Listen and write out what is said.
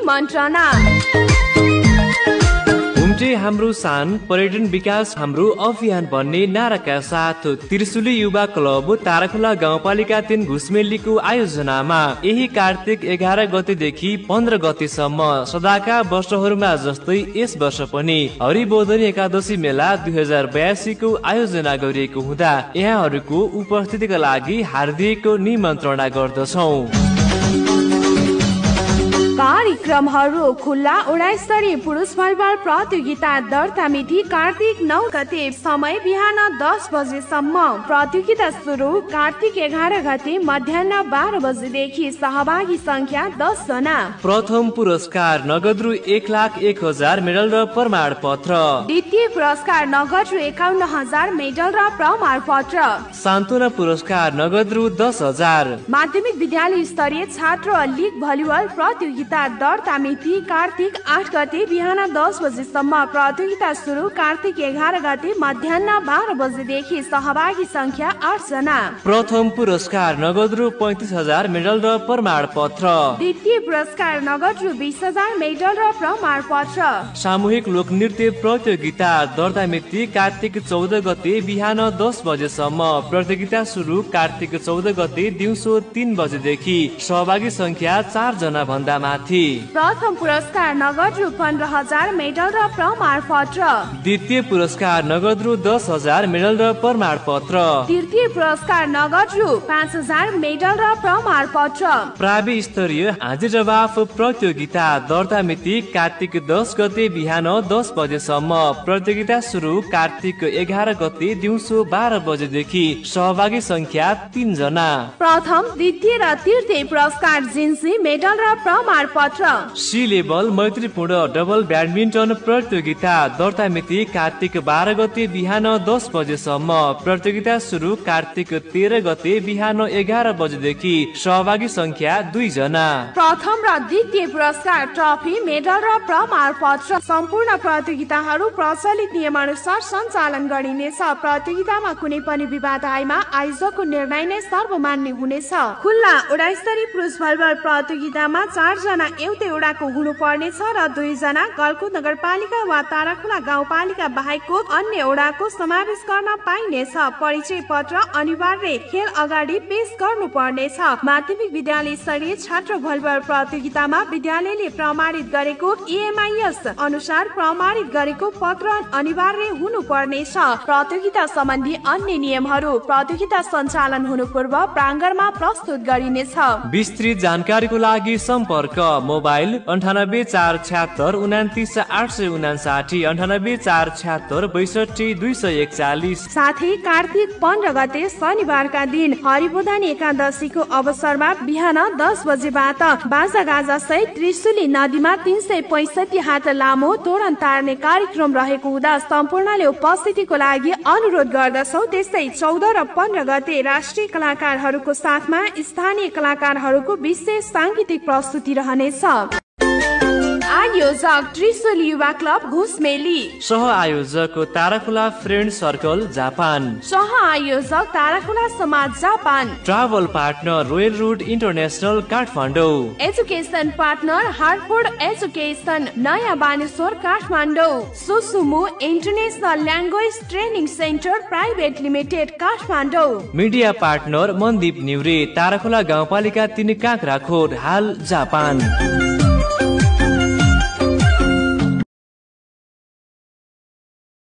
निमन्त्रणा। हुम्टे हाम्रो सान पर्यटन विकास हाम्रो अभियान भन्ने नाराका साथ त्रिशुली युवा क्लब ताराखोला गाउँपालिका 3 घुसमेलीको आयोजनामा यही कार्तिक 11 गतेदेखि 15 गतेसम्म सदाका वर्षहरूमा जस्तै यस वर्ष पनि हरिबोधनी एकादशी मेला 2082 को आयोजना गरिएको हुँदा यहाँहरूको उपस्थितिका लागि हार्दिक निमन्त्रणा गर्दछौँ। कार्यक्रमहरू खुल्ला 19 स्तरीय पुरुष भलिबल प्रतियोगिता दर्ता मिति कार्तिक 9 गते, समय बिहान 10 बजेसम्म। प्रतियोगिता सुरु कार्तिक 11 गते मध्याह्न 12 बजेदेखि। सहभागी संख्या 10 जना। प्रथम पुरस्कार नगद रु 1,01,000 मेडल र प्रमाण पत्र। द्वितीय पुरस्कार नगद रु 51,000 मेडल र प्रमाण पत्र। सान्त्वना पुरस्कार नगद रु 10,000। माध्यमिक विद्यालय स्तरीय छात्र लीग भलिबल प्रतियोगिता दर्ता मिति कार्तिक 8 गते बिहान 10 बजेसम्म। प्रतियोगिता सुरु कार्तिक 11 गते मध्याह्न 12 बजेदेखि। सहभागी संख्या 8 जना। प्रथम पुरस्कार नगद रु 35,000 मेडल र प्रमाण पत्र। द्वितीय पुरस्कार नगद रु 20,000 मेडल र प्रमाण पत्र। सामूहिक लोक नृत्य प्रतियोगिता दर्ता मिति कार्तिक 14 गते बिहान 10 बजेसम्म। प्रतियोगिता सुरु कार्तिक 14 गते दिउँसो 3 बजेदेखि। सहभागी संख्या 4 जना भन्दा माथि। प्रथम पुरस्कार नगद रु 15,000 मेडल र प्रमाण पत्र। द्वितीय पुरस्कार नगद रु 10,000 मेडल र प्रमाण पत्र। तृतीय पुरस्कार नगद रु 5,000 मेडल र प्रमाण पत्र। प्रावि स्तरीय हाजिर जवाफ प्रतियोगिता दर्ता मिति कार्तिक 10 गते बिहान 10 बजेसम्म। प्रतियोगिता सुरु कार्तिक 11 गते दिउँसो 12 बजेदेखि। सहभागी संख्या 3 जना। प्रथम, द्वितीय र तृतीय पुरस्कार जिन्सी मेडल र प्रमाण पत्र। सी लेभल मैत्रीपूर्ण डबल ब्याडमिन्टन प्रतियोगिता दर्ता मिति कार्तिक 12 गते बिहान 10 बजेसम्म। प्रतियोगिता सुरु कार्तिक 13 गते बिहान 11 बजेदेखि। सहभागी संख्या 2 जना। प्रथम र द्वितीय पुरस्कार ट्रफी मेडल र प्रमाण पत्र। सम्पूर्ण प्रतियोगिताहरू प्रचलित नियमअनुसार सञ्चालन गरिनेछ। प्रतियोगितामा कुनै पनि विवाद आएमा आयोजकको निर्णय नै सर्वमान्य हुनेछ। खुल्ला 19 स्तरीय पुरुष भलिबल प्रतियोगितामा 4 जना एउटै ओडाको हुनुपर्नेछ र 2 जना गलकुट नगरपालिका वा ताराखोला गाउँपालिका बाहेकको अन्य ओडाको समावेश गर्न पाइनेछ। परिचय पत्र अनिवार्य खेल अगाडि पेश गर्नुपर्नेछ। माध्यमिक विद्यालय स्तरीय छात्र भलिबल प्रतियोगितामा विद्यालयले प्रमाणित गरेको EMIS अनुसार प्रमाणित गरेको पत्र अनिवार्य हुनुपर्नेछ। प्रतियोगिता सम्बन्धी अन्य नियमहरू प्रतियोगिता सञ्चालन हुनु पूर्व प्राङ्गणमा प्रस्तुत गरिनेछ। विस्तृत जानकारीको लागि सम्पर्क मोबाइल 9846 29 859 9846 62 241। साथै कार्तिक 15 गते शनिबारका दिन हरिबोधनी एकादशीको अवसरमा बिहान 10 बजेबाट बाजागाजा सहित त्रिशुली नदीमा 365 हात लामो तोरण तार्ने कार्यक्रम रहेको हुँदा सम्पूर्णले उपस्थितिको लागि अनुरोध गर्दछौ। त्यस्तै 14 र 15 गते राष्ट्रिय कलाकारहरूको साथमा स्थानीय कलाकारहरूको विशेष सांगीतिक प्रस्तुति रहनेछ। आयोजक त्रिशुली युवा क्लब घुसमेली। सह आयोजक ताराखोला फ्रेन्ड सर्कल जापान। सह आयोजक ताराखोला समाज Japan. Travel partner Royal Road International Kathmandu. Education partner Hartford Education Naya Baneshwor Kathmandu. Susumu International Language Training Centre Private Limited Kathmandu. Media partner Mandeep Nyure Tarakhola गाउँपालिका 3 काँक्राखोट हाल जापान।